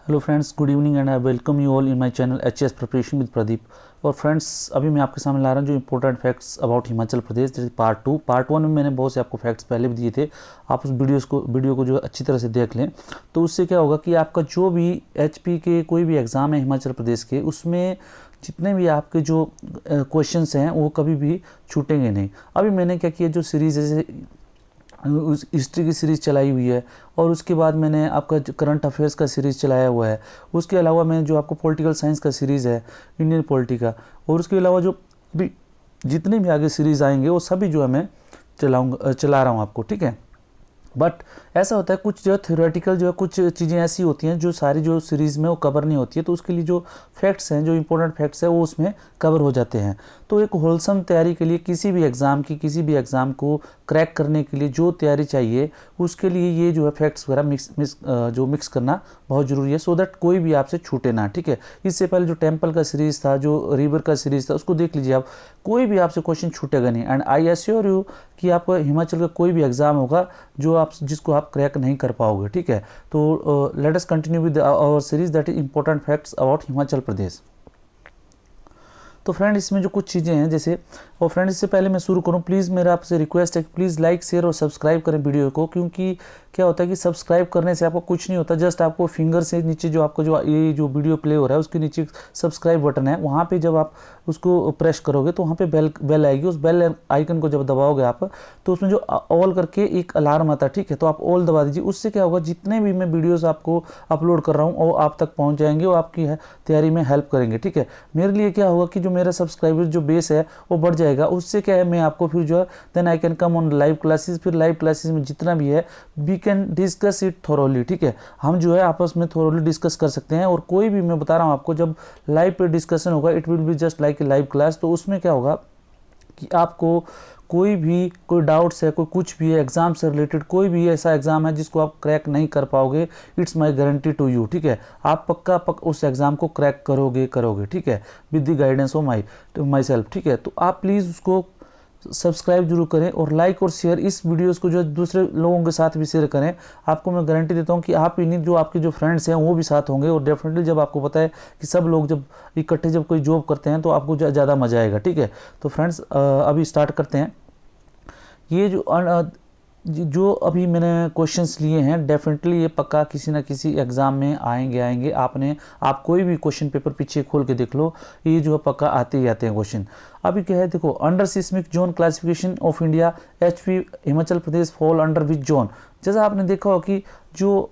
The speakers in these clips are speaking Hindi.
Hello friends, good evening and I welcome you all in my channel HS preparation with Pradeep. और फ्रेंड्स, अभी मैं आपके सामने ला रहा हूँ जो इंपॉर्टेंट फैक्ट्स अबाउट हिमाचल प्रदेश, जैसे पार्ट वन में मैंने बहुत से आपको फैक्ट्स पहले भी दिए थे। आप उस वीडियो को जो अच्छी तरह से देख लें तो उससे क्या होगा कि आपका जो भी एचपी के कोई भी एग्ज़ाम है हिमाचल प्रदेश के, उसमें जितने भी आपके जो क्वेश्चंस हैं वो कभी भी छूटेंगे नहीं। अभी मैंने क्या किया, जो सीरीज़ जैसे उस हिस्ट्री की सीरीज़ चलाई हुई है और उसके बाद मैंने आपका करंट अफेयर्स का सीरीज़ चलाया हुआ है। उसके अलावा मैंने जो आपको पॉलिटिकल साइंस का सीरीज़ है, इंडियन पॉलिटी का, और उसके अलावा जो भी जितने भी आगे सीरीज़ आएंगे वो सभी जो है मैं चला रहा हूँ आपको, ठीक है। बट ऐसा होता है कुछ जो थ्योरेटिकल जो है कुछ चीज़ें ऐसी होती हैं जो सारी जो सीरीज़ में वो कवर नहीं होती है, तो उसके लिए जो फैक्ट्स हैं, जो इंपॉर्टेंट फैक्ट्स हैं वो उसमें कवर हो जाते हैं। तो एक होलसम तैयारी के लिए किसी भी एग्ज़ाम को क्रैक करने के लिए जो तैयारी चाहिए, उसके लिए ये जो है फैक्ट्स वगैरह मिक्स करना बहुत ज़रूरी है, सो दैट कोई भी आपसे छूटे ना, ठीक है। इससे पहले जो टेम्पल का सीरीज़ था, जो रिवर का सीरीज़ था, उसको देख लीजिए आप, कोई भी आपसे क्वेश्चन छूटेगा नहीं। एंड आई एश्योर यू कि आपका हिमाचल का कोई भी एग्ज़ाम होगा जिसको आप क्रैक नहीं कर पाओगे, ठीक है। तो let us continue with our series that is important facts about Himachal Pradesh. तो फ्रेंड, इसमें जो कुछ चीज़ें हैं जैसे, और फ्रेंड इससे पहले मैं शुरू करूं, प्लीज़ मेरा आपसे रिक्वेस्ट है कि प्लीज़ लाइक, शेयर और सब्सक्राइब करें वीडियो को, क्योंकि क्या होता है कि सब्सक्राइब करने से आपको कुछ नहीं होता, जस्ट आपको फिंगर से नीचे जो आपको ये जो वीडियो प्ले हो रहा है उसके नीचे सब्सक्राइब बटन है, वहाँ पे जब आप उसको प्रेस करोगे तो वहाँ पे बेल आएगी। उस बेल आइकन को जब दबाओगे आप, तो उसमें जो ऑल करके एक अलार्म आता है, ठीक है, तो आप ऑल दबा दीजिए। उससे क्या होगा, जितने भी मैं वीडियोज़ आपको अपलोड कर रहा हूँ वो आप तक पहुँच जाएंगे, वो आपकी तैयारी में हेल्प करेंगे, ठीक है। मेरे लिए क्या होगा कि जो मेरा सब्सक्राइबर जो बेस है वो बढ़ जाएगा। उससे क्या है, मैं आपको फिर जो है then I can come on live classes, फिर लाइव क्लासेस में जितना भी है we can discuss it thoroughly, ठीक है। हम जो है आपस में थोरोली डिस्कस कर सकते हैं। और कोई भी, मैं बता रहा हूँ आपको, जब लाइव पे डिस्कशन होगा it will be just like a live class. तो उसमें क्या होगा कि आपको कोई डाउट्स है, कोई कुछ भी है एग्जाम से रिलेटेड, कोई भी ऐसा एग्जाम है जिसको आप क्रैक नहीं कर पाओगे, it's my guarantee to you, ठीक है। आप पक्का उस एग्जाम को क्रैक करोगे, ठीक है, with the guidance of my self, ठीक है। तो आप प्लीज़ उसको सब्सक्राइब जरूर करें और लाइक और शेयर इस वीडियोस को जो दूसरे लोगों के साथ भी शेयर करें। आपको मैं गारंटी देता हूं कि आप ही नहीं, जो आपके जो फ्रेंड्स हैं वो भी साथ होंगे। और डेफिनेटली जब आपको पता है कि सब लोग जब इकट्ठे जब कोई जॉब करते हैं तो आपको ज़्यादा मजा आएगा, ठीक है। तो फ्रेंड्स, अभी स्टार्ट करते हैं। ये जो अभी मैंने क्वेश्चंस लिए हैं, डेफिनेटली ये पक्का किसी ना किसी एग्जाम में आएंगे। आप कोई भी क्वेश्चन पेपर पीछे खोल के देख लो, ये जो है पक्का आते ही आते हैं क्वेश्चन। अभी क्या है, देखो, under seismic zone classification of India, HP Himachal Pradesh fall under which zone. जैसा आपने देखा हो कि जो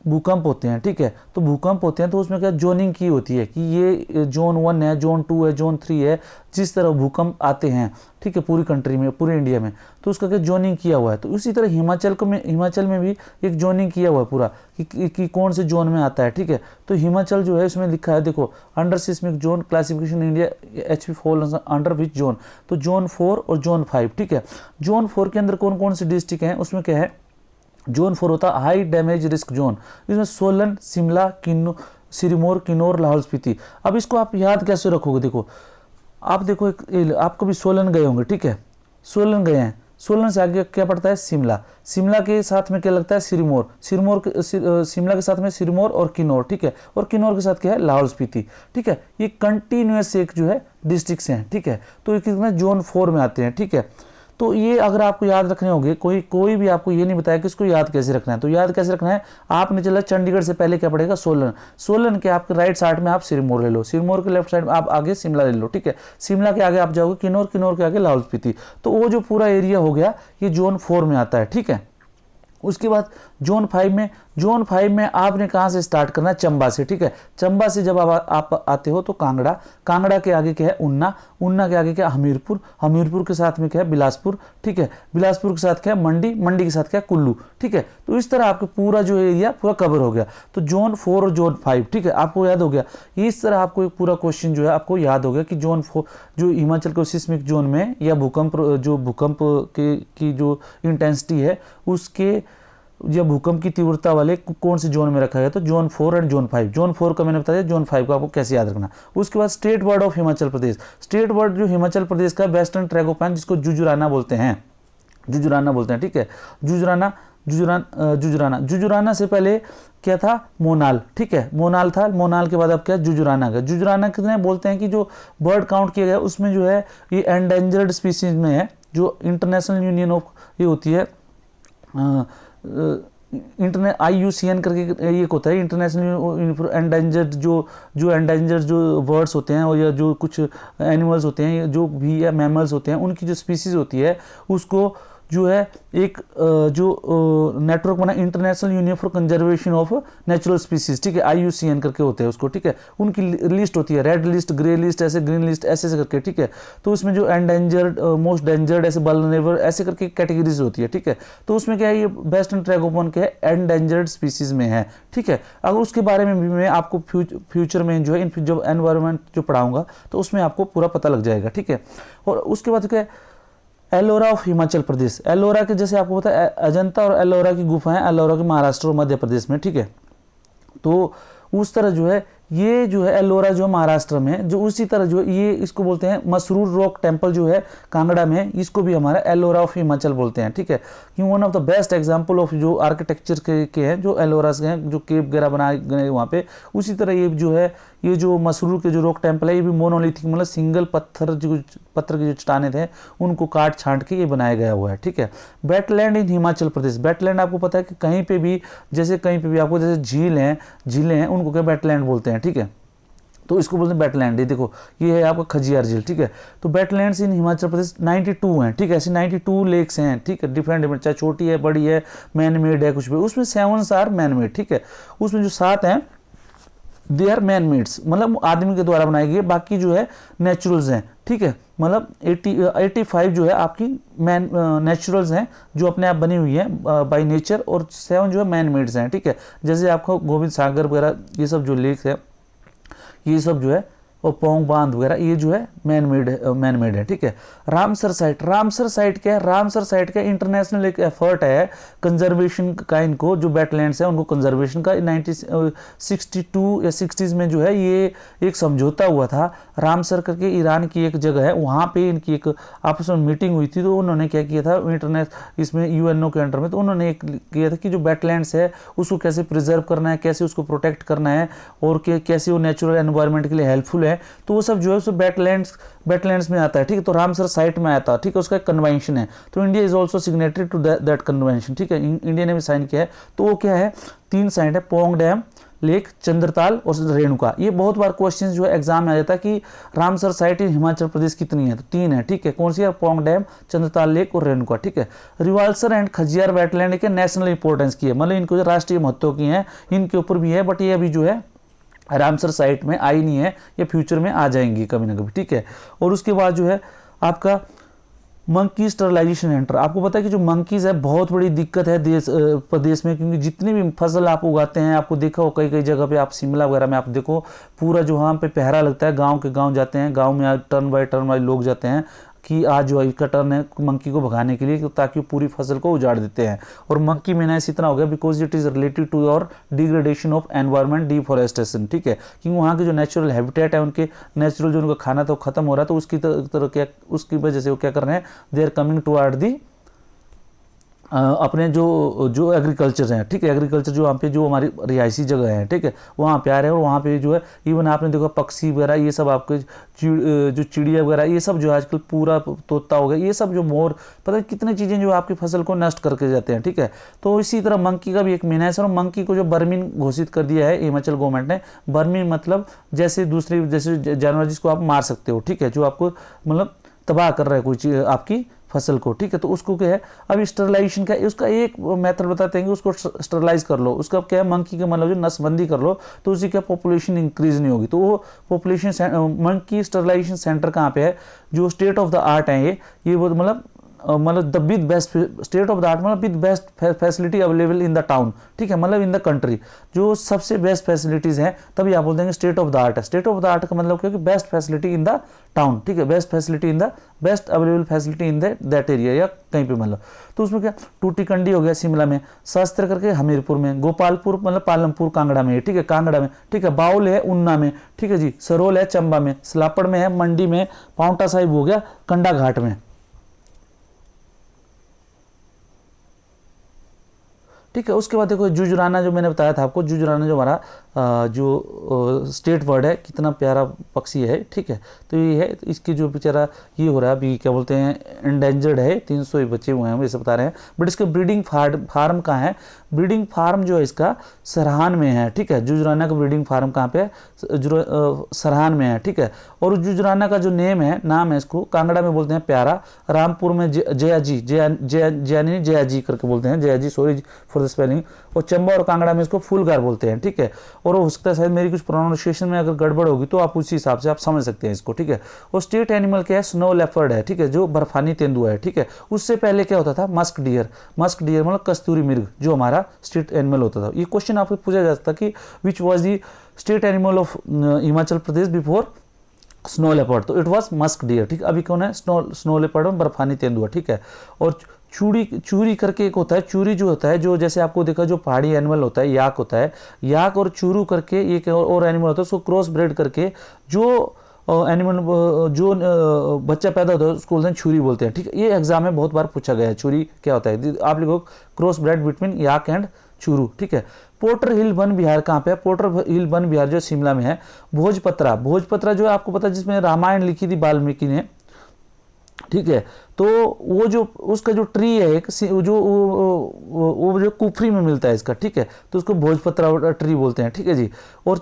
भूकंप होते हैं, ठीक है, तो भूकंप होते हैं तो उसमें क्या जोनिंग की होती है कि ये जोन 1 है, जोन 2 है, जोन 3 है। जिस तरह भूकंप आते हैं, ठीक है, पूरी कंट्री में, पूरे इंडिया में, तो उसका क्या जोनिंग किया हुआ है। तो उसी तरह हिमाचल में भी एक जोनिंग किया हुआ है पूरा कि कौन से जोन में आता है, ठीक है। तो हिमाचल जो है इसमें लिखा है, देखो, under seismic zone classification India HP fall under which zone, तो जोन 4 और जोन 5, ठीक है। जोन 4 के अंदर कौन कौन से डिस्ट्रिक्ट हैं, उसमें क्या है, जोन 4 होता है हाई डैमेज रिस्क जोन। इसमें सोलन, शिमला, सिरमौर, किन्नौर, लाहौल स्पीति। अब इसको आप याद कैसे रखोगे, देखो, आप देखो आप कभी सोलन गए होंगे, ठीक है, सोलन गए हैं, सोलन से आगे क्या पड़ता है, शिमला के साथ में क्या लगता है, शिमला के साथ में सिरमौर और किन्नौर, ठीक है, और किन्नौर के साथ क्या है, लाहौल स्पीति, ठीक है। ये कंटिन्यूअस एक जो है डिस्ट्रिक्ट हैं, ठीक है। तो ये कितने जोन 4 में आते हैं, ठीक है। तो ये अगर आपको याद रखने होंगे, कोई भी आपको ये नहीं बताया कि इसको याद कैसे रखना है। तो याद कैसे रखना है, आपने चला चंडीगढ़ से पहले क्या पड़ेगा, सोलन के आपके राइट साइड में आप सिरमौर ले लो, सिरमौर के लेफ्ट साइड में आप आगे शिमला ले लो, ठीक है। शिमला के आगे आप जाओगे किन्नौर के आगे लाहौल स्पीति। तो वो जो पूरा एरिया हो गया ये जोन 4 में आता है, ठीक है। उसके बाद जोन 5 में आपने कहाँ से स्टार्ट करना है, चंबा से, ठीक है। चंबा से जब आप आते हो तो कांगड़ा के आगे क्या है, उन्ना के आगे क्या है, हमीरपुर के साथ में क्या है, बिलासपुर, ठीक है। बिलासपुर के साथ क्या है, मंडी के साथ क्या है, कुल्लू, ठीक है। तो इस तरह आपके पूरा जो एरिया पूरा कवर हो गया। तो जोन 4 और जोन 5, ठीक है, आपको याद हो गया। इस तरह आपको एक पूरा क्वेश्चन जो है आपको याद हो गया कि जोन 4 जो हिमाचल के सिस्मिक जोन में या भूकंप की जो इंटेंसिटी है उसके या भूकंप की तीव्रता वाले कौन से जोन में रखा गया, तो जोन 4 एंड जोन 5। जोन 4 का मैंने बताया, जोन 5 का आपको कैसे याद रखना। उसके बाद state word of Himachal Pradesh, state word जो हिमाचल प्रदेश का वेस्टर्न ट्रैगोपैन, जिसको जुजुराना बोलते हैं, ठीक है। जुजुराना जुजराना। जुजराना से पहले क्या था, मोनाल, ठीक है, मोनाल था, मोनाल के बाद अब क्या जुजराना का। जुजराना कितने बोलते हैं कि जो बर्ड काउंट किया गया उसमें जो है ये एंडेंजर्ड स्पीसीज में है, जो इंटरनेशनल यूनियन ऑफ ये होती है इंटरनेट IUCN करके ये होता है, इंटरनेशनल एंडेंजर्ड जो एंडेंजर्ड जो वर्ड्स होते हैं और या जो कुछ एनिमल्स होते हैं जो भी या मैमल्स होते हैं उनकी जो स्पीसीज होती है उसको जो है एक जो नेटवर्क बना international union for conservation of natural species, ठीक है, IUCN करके होते हैं उसको, ठीक है, उनकी लिस्ट होती है, रेड लिस्ट, ग्रे लिस्ट, ऐसे ग्रीन लिस्ट, ऐसे करके, ठीक है। तो उसमें जो एंडेंजर्ड, मोस्ट डेंजर्ड, ऐसे वल्नरेबल, ऐसे करके कैटेगरीज होती है, ठीक है। तो उसमें क्या है, ये वेस्टर्न ट्रैगोपॉन के एंडेंजर्ड स्पीसीज में है, ठीक है। अगर उसके बारे में भी मैं आपको फ्यूचर में जो है जब एनवायरमेंट जो पढ़ाऊंगा तो उसमें आपको पूरा पता लग जाएगा, ठीक है। और उसके बाद क्या है, एलोरा ऑफ हिमाचल प्रदेश। एलोरा के जैसे आपको पता है अजंता और एलोरा की गुफाएं एलोरा के महाराष्ट्र और मध्य प्रदेश में, ठीक है। तो उस तरह जो है ये जो है एलोरा जो महाराष्ट्र में, जो उसी तरह जो ये इसको बोलते हैं मसरूर रॉक टेम्पल जो है कांगड़ा में, इसको भी हमारा एलोरा ऑफ हिमाचल बोलते हैं, ठीक है। क्यों, one of the best example of जो आर्किटेक्चर के हैं जो एलोरा के हैं, जो केव वगैरह बनाए गए वहाँ पे, उसी तरह ये जो है ये जो मसरूर के जो रॉक टेम्पल है ये भी मोनोलिथिक मतलब सिंगल पत्थर की जो चट्टाने थे उनको काट छांट के ये बनाया गया हुआ है, ठीक है। वेटलैंड इन हिमाचल प्रदेश। वेटलैंड आपको पता है कि कहीं पे भी जैसे कहीं पे भी आपको जैसे झीलें हैं उनको क्या वेटलैंड बोलते हैं, ठीक है। तो इसको बोलते हैं वेटलैंड। ये देखो ये है आपका खजियार झील, ठीक है। तो वेटलैंड्स इन हिमाचल प्रदेश 92 हैं, ठीक है, ऐसी 92 लेक्स हैं, ठीक है, डिफरेंट, चाहे छोटी है बड़ी है मैन मेड है कुछ भी, उसमें 7 आर मैन मेड, ठीक है। उसमें जो 7 हैं दे आर मैन मेड्स मतलब आदमी के द्वारा बनाए गए, बाकी जो है नेचुरल्स हैं, ठीक है। मतलब 85 जो है आपकी मैन नेचुरल्स हैं जो अपने आप बनी हुई हैं बाय नेचर, और 7 जो है मैन मेड्स हैं, ठीक है। जैसे आपको गोविंद सागर वगैरह ये सब जो लेक्स है ये सब जो है और पोंग बांध वगैरह ये जो है मैन मेड है, ठीक है। रामसर साइट क्या है, रामसर साइट का इंटरनेशनल एक एफर्ट है कंजर्वेशन का, इनको जो वेटलैंड्स है उनको कंजर्वेशन का 1962 या 60s में जो है ये एक समझौता हुआ था। रामसर करके ईरान की एक जगह है, वहाँ पे इनकी एक आपस में मीटिंग हुई थी, तो उन्होंने क्या किया था इसमें UNO के अंडर में, तो उन्होंने एक किया था कि जो वेटलैंड्स है उसको कैसे प्रिजर्व करना है, कैसे उसको प्रोटेक्ट करना है और कैसे वो नेचुरल एनवायरनमेंट के लिए हेल्पफुल है, तो वो सब जो है उसमें वेटलैंड्स में आता है, ठीक है। तो रामसर साइट में आता है, ठीक है, उसका एक कन्वेंशन है, तो India is also signatory to that convention, ठीक है, इंडिया ने भी साइन किया है। तो वो क्या है 3 साइट है, पोंग डैम, लेक चंद्रताल और रेणुका। ये बहुत बार क्वेश्चन जो है एग्जाम में आ जाता है कि रामसर साइट इन हिमाचल प्रदेश कितनी है, तो 3 है, ठीक है। कौन सी है, पोंग डैम, चंद्रताल लेक और रेणुका, ठीक है। रिवाल्सर एंड खजियार वेटलैंड के नेशनल इंपॉर्टेंस की है, मतलब इनको जो राष्ट्रीय महत्व की है इनके ऊपर भी है, बट ये अभी जो है रामसर साइट में आई नहीं है, ये फ्यूचर में आ जाएंगी कभी ना कभी, ठीक है। और उसके बाद जो है आपका मंकी स्टरलाइजेशन सेंटर। आपको पता है कि जो मंकीज है बहुत बड़ी दिक्कत है प्रदेश में, क्योंकि जितनी भी फसल आप उगाते हैं, आपको देखा हो कई जगह पे आप शिमला वगैरह में आप देखो पूरा जो वहाँ पे पहरा लगता है, गांव के गांव जाते हैं, गांव में टर्न बाय टर्न वाले लोग जाते हैं कि आज जो है टर्न है मंकी को भगाने के लिए, ताकि पूरी फसल को उजाड़ देते हैं। और मंकी मेनाइस इतना हो गया because it is related to और डिग्रेडेशन ऑफ एनवायरनमेंट, डिफॉरेस्टेशन, ठीक है, क्योंकि वहाँ के जो नेचुरल हैबिटेट है, उनके नेचुरल जो उनका खाना था वो खत्म हो रहा है, तो उसकी तरह क्या उसकी वजह से वो क्या कर रहे हैं, they are coming toward the अपने जो एग्रीकल्चर हैं, ठीक है, एग्रीकल्चर जो वहाँ पे जो हमारी रिहायशी जगह है, ठीक है, वहाँ पे आ रहे हैं। और वहाँ पे जो है इवन आपने देखा पक्षी वगैरह ये सब आपके जो चिड़िया वगैरह ये सब जो आजकल पूरा तोता हो गया, ये सब जो मोर, पता है कितनी चीज़ें जो आपकी फसल को नष्ट करके जाते हैं, ठीक है। तो इसी तरह मंकी का भी एक मीनाइस, और मंकी को जो बर्मीन घोषित कर दिया है हिमाचल गवर्नमेंट ने। बर्मीन मतलब जैसे जैसे जानवर जिसको आप मार सकते हो, ठीक है, जो आपको मतलब तबाह कर रहा है कोई चीज़ आपकी फसल को, ठीक है। तो उसको क्या है अब स्टरलाइजेशन का उसका एक मेथड बताते हैं कि उसको स्टरलाइज कर लो, उसका क्या है मंकी के मतलब जो नसबंदी कर लो, तो उससे क्या पॉपुलेशन इंक्रीज नहीं होगी। तो वो पॉपुलेशन मंकी स्टरलाइजेशन सेंटर कहाँ पे है, जो स्टेट ऑफ द आर्ट है ये वो मतलब the with best state of the art मतलब with best facility available in the town, ठीक है, मतलब इन द कंट्री जो सबसे बेस्ट फैसिलिटीज हैं, तभी आप बोल देंगे स्टेट ऑफ द आर्ट है। स्टेट ऑफ द आर्ट का मतलब क्या है कि best facility in the town, ठीक है, best facility in the best available facility in that area या कहीं पे मतलब। तो उसमें क्या टूटीकंडी हो गया शिमला में, शास्त्र करके हमीरपुर में, गोपालपुर मतलब पालमपुर कांगड़ा में, ठीक है, कांगड़ा में, ठीक है, बाउल है ऊना में, ठीक है जी, सरोल है चंबा में, सलापड़ में है, मंडी में, पाउंटा साहिब हो गया कंडा घाट में। ठीक है। उसके बाद देखो जुजराना, जो मैंने बताया था आपको, जुजराना जो हमारा जो स्टेट बर्ड है, कितना प्यारा पक्षी है, ठीक है। तो ये है, इसकी जो बेचारा ये हो रहा है अभी, क्या बोलते हैं, एंडेंजर्ड है, 300 ही बचे हुए हैं, हम ऐसे बता रहे हैं। बट इसके ब्रीडिंग फार्म कहाँ है? ब्रीडिंग फार्म जो है इसका सरहान में है, ठीक है। जुजराना का ब्रीडिंग फार्म कहाँ पे है? सरहान में है, ठीक है। और जुजराना का जो नाम है इसको कांगड़ा में बोलते हैं प्यारा, रामपुर में जयाजी, जयाजी करके बोलते हैं, Jayaji, sorry for the spelling. और चंबा और कांगड़ा में इसको फूलगार बोलते हैं, ठीक है। और हो सकता है शायद मेरी कुछ प्रोनाउंसिएशन में अगर गड़बड़ होगी तो आप उसी हिसाब से आप समझ सकते हैं इसको, ठीक है। और स्टेट एनिमल क्या है? स्नो लेपर्ड है, ठीक है, जो बर्फानी तेंदुआ है, ठीक है। उससे पहले क्या होता था? Musk deer. मस्क डियर मतलब कस्तूरी मृग, जो हमारा स्टेट एनिमल होता था। ये क्वेश्चन आपको पूछा जा सकता कि which was the state animal of Himachal Pradesh before snow leopard? तो इट वॉज मस्क डियर, ठीक है। अभी कौन है? स्नो लेपर्ड में बर्फानी तेंदुआ, ठीक है। और चूरी करके एक होता है, चूरी जो होता है, जो जैसे आपको देखा जो पहाड़ी एनिमल होता है, याक होता है, याक और चूरू करके एक और एनिमल होता है, उसको क्रॉस ब्रेड करके जो एनिमल जो बच्चा पैदा होता है उसको बोलते हैं छुरी बोलते हैं, ठीक है। ये एग्जाम में बहुत बार पूछा गया है, छुरी क्या होता है? आप लिखो cross bread between yak and Churu, ठीक है। पोर्टर हिल वन विहार कहाँ पे है? पोर्टर हिल वन विहार जो शिमला में है। भोजपत्रा जो है आपको पता है, जिसमें रामायण लिखी थी वाल्मीकि ने, ठीक है। तो वो जो उसका जो ट्री है एक, जो वो जो कुफरी में मिलता है इसका, ठीक है, तो उसको भोजपत्रा ट्री बोलते हैं, ठीक है जी। और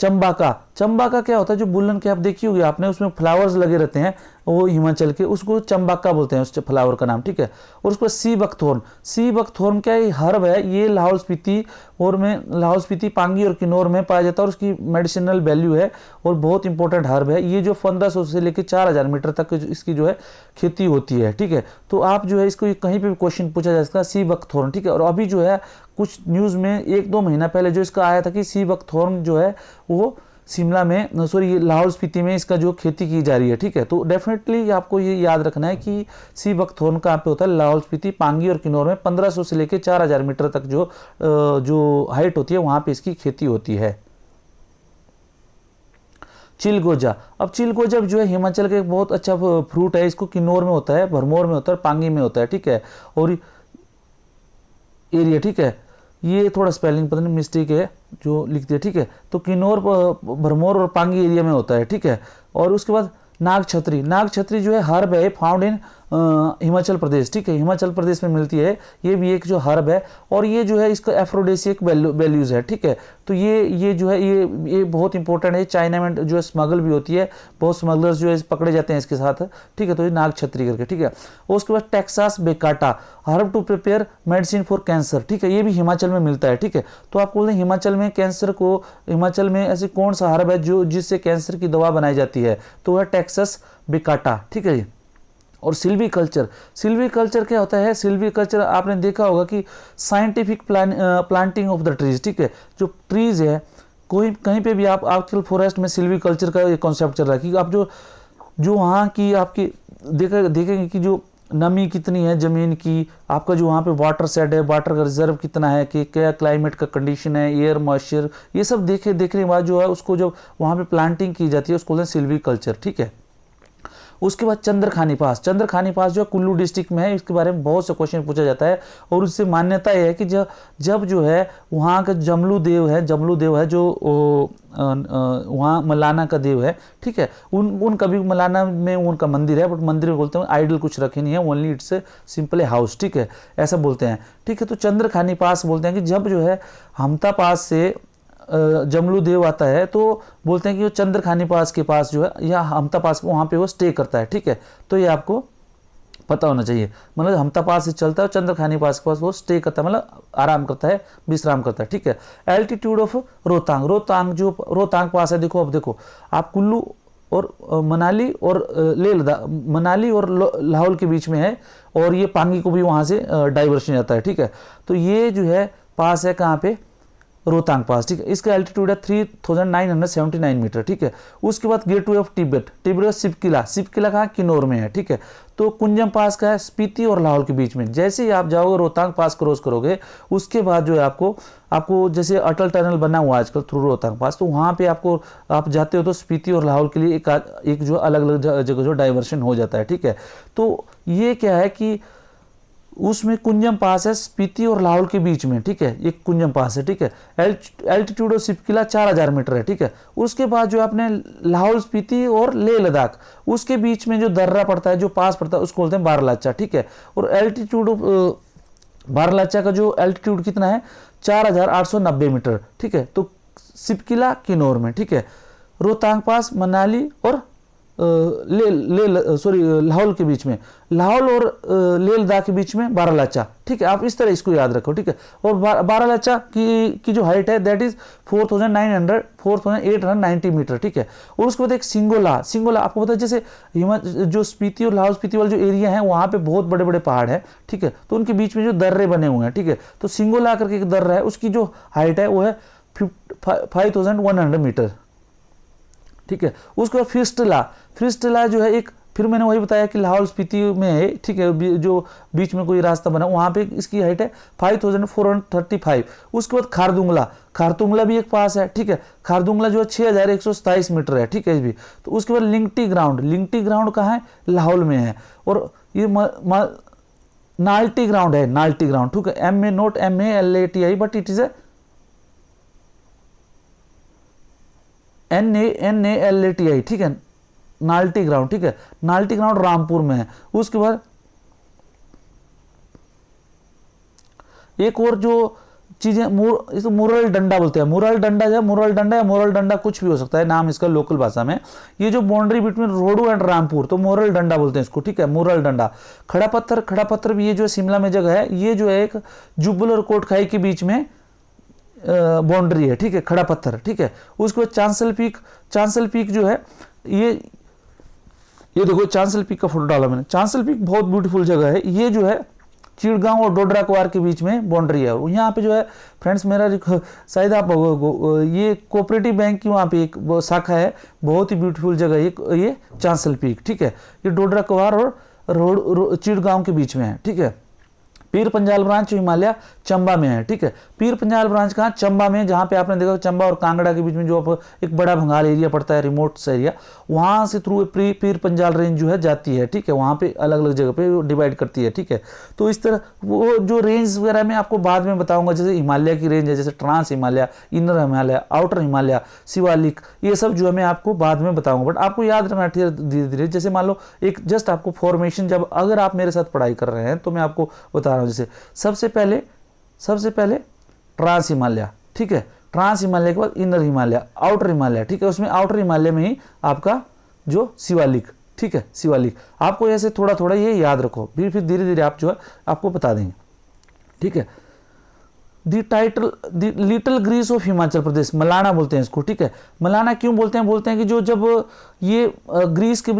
चंबाका क्या होता है? जो बुल्लन के आप देखी होगी आपने, उसमें फ्लावर्स लगे रहते हैं, वो हिमाचल के, उसको चंबाका बोलते हैं, उस फ्लावर का नाम, ठीक है। और उसको सी बकथॉर्न क्या है? हर्ब है, ये लाहौल स्पीति, पांगी और किन्नौर में पाया जाता है, और उसकी मेडिसिनल वैल्यू है और बहुत इंपॉर्टेंट हर्ब है। ये जो 1500 से लेकर 4000 मीटर तक इसकी जो है खेती होती है, ठीक है। तो आप जो है इसको कहीं पे भी क्वेश्चन पूछा जा सकता है, सी बकथॉर्न, ठीक है। और अभी जो है कुछ न्यूज़ में 1-2 महीना पहले जो इसका आया था कि सी बकथॉर्न जो है वो शिमला में, सॉरी लाहौल स्पीति में इसका जो खेती की जा रही है, ठीक है। तो डेफिनेटली आपको ये याद रखना है कि सी बकथॉर्न कहाँ पे होता है? लाहौल स्पीति, पांगी और किन्नौर में 1500 से लेकर 4000 मीटर तक जो हाइट होती है वहाँ पे इसकी खेती होती है। चिलगोजा, अब चिलगोजा जो है हिमाचल का एक बहुत अच्छा फ्रूट है, इसको किन्नौर में होता है, भरमौर में होता है, पांगी में होता है, ठीक है। और एरिया, ठीक है, ये थोड़ा स्पेलिंग पता नहीं मिस्टेक है जो लिख दिया, ठीक है। तो किन्नौर, भरमौर और पांगी एरिया में होता है, ठीक है। और उसके बाद नाग छतरी जो है हर्ब है, फाउंड इन हिमाचल प्रदेश, ठीक है, हिमाचल प्रदेश में मिलती है। ये भी एक जो हर्ब है, और ये जो है इसका एफ्रोडेसिक वैल्यूज है, ठीक है। तो ये जो है ये बहुत इंपॉर्टेंट है। चाइना में जो है स्मगल भी होती है, बहुत स्मगलर्स जो है पकड़े जाते हैं इसके साथ, ठीक है। तो ये नाग छतरी करके, ठीक है। और उसके बाद Taxus baccata, herb to prepare medicine for cancer, ठीक है, ये भी हिमाचल में मिलता है, ठीक है। तो आप बोलते हैं हिमाचल में ऐसी कौन सा हर्ब है जो जिससे कैंसर की दवा बनाई जाती है? तो वह टेक्सास बेकाटा, ठीक है। और सिल्वीकल्चर क्या होता है? सिल्वीकल्चर आपने देखा होगा कि scientific planting of the trees, ठीक है। जो ट्रीज है, कहीं पे भी आप आजकल फॉरेस्ट में सिल्वीकल्चर का ये कॉन्सेप्ट चल रहा है कि आप जो वहाँ की आपकी देखेंगे कि जो नमी कितनी है ज़मीन की, आपका जो वहाँ पे वाटर सेट है, वाटर का रिजर्व कितना है, कि क्या क्लाइमेट का कंडीशन है, एयर मॉइस्चर, ये सब देखने के बाद जो है उसको जब वहाँ पे प्लांटिंग की जाती है उसको बोलते हैं सिल्वीकल्चर, ठीक है। उसके बाद चंद्रखानी पास जो है कुल्लू डिस्ट्रिक्ट में है, इसके बारे में बहुत से क्वेश्चन पूछा जाता है। और उससे मान्यता है कि जब जो है वहाँ का जमलू देव है जो वहाँ मलाना का देव है, ठीक है। उनका भी मलाना में उनका मंदिर है, बट मंदिर में बोलते हैं आइडल कुछ रखे नहीं है, ओनली इट्स सिंपल हाउस, ठीक है, ऐसा बोलते हैं, ठीक है। तो चंद्रखानी पास बोलते हैं कि जब जो है हमता पास से जमलू देव आता है तो बोलते हैं कि वो चंद्रखानी पास के पास जो है या हमता पास वहाँ पे वो स्टे करता है, ठीक है। तो ये आपको पता होना चाहिए, मतलब हमता पास से चलता है, चंद्रखानी पास के पास वो स्टे करता है, मतलब आराम करता है, विश्राम करता है, ठीक है। एल्टीट्यूड ऑफ रोहतांग पास है, देखो अब देखो आप कुल्लू और मनाली और मनाली और लाहौल के बीच में है, और ये पांगी को भी वहाँ से डाइवर्शन जाता है, ठीक है। तो ये जो है पास है कहाँ पे? रोहतांग पास, ठीक है। इसका एल्टीट्यूड है 3979 मीटर, ठीक है। उसके बाद गेटवे ऑफ तिब्बत का सिपकिला कहाँ? किन्नौर में है, ठीक है। तो कुंजम पास का है स्पीति और लाहौल के बीच में। जैसे ही आप जाओगे रोहतांग पास क्रॉस करोगे, उसके बाद जो है आपको जैसे अटल टनल बना हुआ आजकल थ्रू रोहतांग पास, तो वहाँ पे आप जाते हो तो स्पीति और लाहौल के लिए एक जो अलग अलग जगह जो डाइवर्शन हो जाता है, ठीक है। तो ये क्या है कि उसमें कुंजम पास है स्पीति और लाहौल के बीच में, ठीक है, ये कुंजम पास है, ठीक है। एल्टीट्यूड ऑफ सिपकिला 4000 मीटर है, ठीक है। उसके बाद जो अपने लाहौल स्पीति और लेह लद्दाख उसके बीच में जो दर्रा पड़ता है, जो पास पड़ता है, उसको बोलते हैं बारालाचा, ठीक है। और एल्टीट्यूड ऑफ बारालाचा का जो एल्टीट्यूड कितना है 4890 मीटर, ठीक है। तो सिपकिला किन्नौर में, ठीक है। रोहतांग पास मनाली और लाहौल के बीच में, लाहौल और लेह लद्दाख के बीच में बारालाचा, ठीक है। आप इस तरह इसको याद रखो, ठीक है। और बारालाचा की जो हाइट है दैट इज 4890 मीटर, ठीक है। और उसके बाद एक सिंगोला आपको पता है जैसे जो स्पीति और लाहौल स्पीति वाले जो एरिया है वहाँ पे बहुत बड़े बड़े पहाड़ हैं, ठीक है। तो उनके बीच में जो दर्रे बने हुए हैं, ठीक है। तो सिंगोला करके एक दर्रा है, उसकी जो हाइट है वो है 5100 मीटर, ठीक है। उसके बाद फिस्टला जो है एक, फिर मैंने वही बताया कि लाहौल स्पीति में है, ठीक है, जो बीच में कोई रास्ता बना वहाँ पे इसकी हाइट है 5435। उसके बाद खारदुंगला भी एक पास है, ठीक है। खारदुंगला जो है 6127 मीटर है, ठीक है भी। तो उसके बाद लिंगटी ग्राउंड कहाँ है, लाहौल में है। और ये नाल्टी ग्राउंड है, ठीक है, NALATI but it is a NALATI, ठीक है, नाल्टी ग्राउंड, ठीक है। नाल्टी ग्राउंड रामपुर में है। उसके बाद एक और जो चीजें इसको मुरल डंडा बोलते हैं, मुरल डंडा या मुरल डंडा कुछ भी हो सकता है नाम इसका लोकल भाषा में। ये जो boundary between Rohru and Rampur, तो मुरल डंडा बोलते हैं इसको, ठीक है, मुरल डंडा। खड़ा पत्थर भी ये जो शिमला में जगह है, ये जो है एक जुब्बल और कोटखाई के बीच में बाउंड्री है, ठीक है, खड़ा पत्थर, ठीक है। उसके बाद चांसल पीक जो है ये देखो चांसल पीक का फोटो डाला मैंने। चांसल पीक बहुत ब्यूटीफुल जगह है। ये जो है चिड़गांव और डोडरा कुआर के बीच में बाउंड्री है। यहाँ पे जो है फ्रेंड्स मेरा शायद आप ये कोऑपरेटिव बैंक की वहाँ पे एक शाखा है, बहुत ही ब्यूटीफुल जगह है ये चांसल पीक, ठीक है। ये डोडरा कुआर और चिड़गांव के बीच में है, ठीक है। पीर पंजाल ब्रांच हिमालय चंबा में है, ठीक है। पीर पंजाल ब्रांच कहाँ, चंबा में, जहाँ पे आपने देखा चंबा और कांगड़ा के बीच में जो एक बड़ा भंगाल एरिया पड़ता है, रिमोट एरिया, वहाँ से थ्रू पीर पंजाल रेंज जो है जाती है, ठीक है। वहाँ पे अलग अलग जगह पे डिवाइड करती है, ठीक है। तो इस तरह वो जो रेंज वगैरह मैं आपको बाद में बताऊंगा, जैसे हिमालय की रेंज है, जैसे trans Himalaya, inner Himalaya, outer Himalaya, Shivalik, ये सब जो है मैं आपको बाद में बताऊंगा। बट आपको याद रखना धीरे धीरे, जैसे मान लो एक जस्ट आपको फॉर्मेशन, जब अगर आप मेरे साथ पढ़ाई कर रहे हैं तो मैं आपको बता रहा हूँ। जैसे सबसे पहले ट्रांस हिमालय, ठीक है। ट्रांस हिमालय के बाद इनर हिमालय, आउटर हिमालय, ठीक है। उसमें आउटर हिमालय में ही आपका जो शिवालिक, ठीक है, शिवालिक। आपको ऐसे थोड़ा थोड़ा ये याद रखो, फिर धीरे धीरे आप जो है आपको बता देंगे, ठीक है। दी little Greece of Himachal Pradesh, Malana बोलते हैं इसको, ठीक है। मलाना क्यों बोलते हैं कि जो जब ये ग्रीस के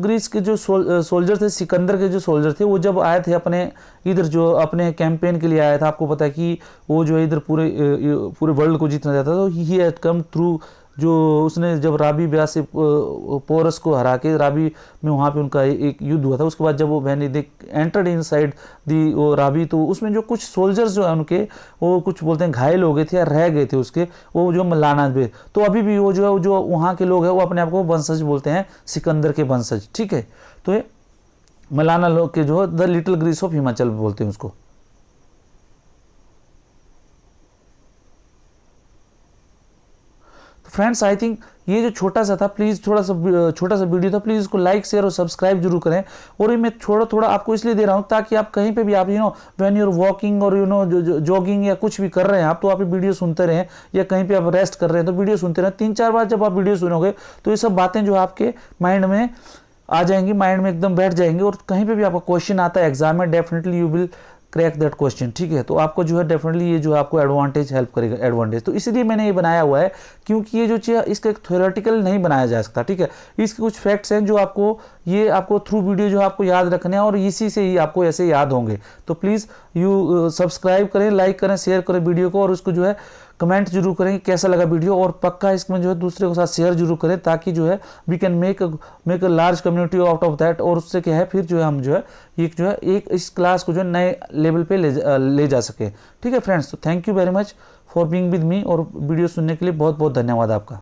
ग्रीस के जो सोल्जर थे, सिकंदर के जो सोल्जर थे, वो जब आए थे अपने इधर जो अपने कैंपेन के लिए आया था, आपको पता है कि वो जो है इधर पूरे वर्ल्ड को जीतना चाहता था। तो ही हैड कम थ्रू, जो उसने जब राबी ब्यास से पोरस को हरा के, राबी में वहाँ पे उनका एक युद्ध हुआ था। उसके बाद जब वो दे एंटर्ड इनसाइड दी वो राबी, तो उसमें जो कुछ सोल्जर्स जो है उनके, वो कुछ बोलते हैं घायल हो गए थे या रह गए थे उसके, वो जो मलाना पे, तो अभी भी वो जो है जो वहाँ के लोग हैं वो अपने आप को वंशज बोलते हैं, सिकंदर के वंशज, ठीक है। तो ये मलाना लोग के जो है the little Greece of Himachal बोलते हैं उसको। फ्रेंड्स आई थिंक ये जो छोटा सा था, प्लीज़ छोटा सा वीडियो था, प्लीज़ इसको लाइक शेयर और सब्सक्राइब जरूर करें। और ये मैं थोड़ा आपको इसलिए दे रहा हूँ ताकि आप कहीं पे भी आप व्हेन यूर वॉकिंग और जॉगिंग या कुछ भी कर रहे हैं आप, तो आप वीडियो सुनते रहें, या कहीं पे आप रेस्ट कर रहे हैं तो वीडियो सुनते रहें। 3-4 बार जब आप वीडियो सुनोगे तो ये सब बातें जो आपके माइंड में आ जाएंगी, माइंड में एकदम बैठ जाएंगे। और कहीं पर भी आपका क्वेश्चन आता है एग्जाम में, definitely you will crack that question, ठीक है। तो आपको जो है डेफिनेटली ये जो आपको एडवांटेज हेल्प करेगा, एडवांटेज। तो इसलिए मैंने ये बनाया हुआ है, क्योंकि ये जो चीज़ इसका एक थ्योरेटिकल नहीं बनाया जा सकता, ठीक है। इसके कुछ फैक्ट्स हैं जो आपको थ्रू वीडियो जो आपको याद रखने हैं, और इसी से ही आपको ऐसे याद होंगे। तो प्लीज़ यू सब्सक्राइब करें, लाइक करें, शेयर करें वीडियो को, और उसको जो है कमेंट जरूर करें कि कैसा लगा वीडियो। और पक्का इसमें जो है दूसरे के साथ शेयर जरूर करें, ताकि जो है we can make a large community out of that. और उससे क्या है, फिर जो है हम जो है एक इस क्लास को जो है नए लेवल पे ले जा सके, ठीक है फ्रेंड्स। तो thank you very much for being with me, और वीडियो सुनने के लिए बहुत बहुत धन्यवाद आपका।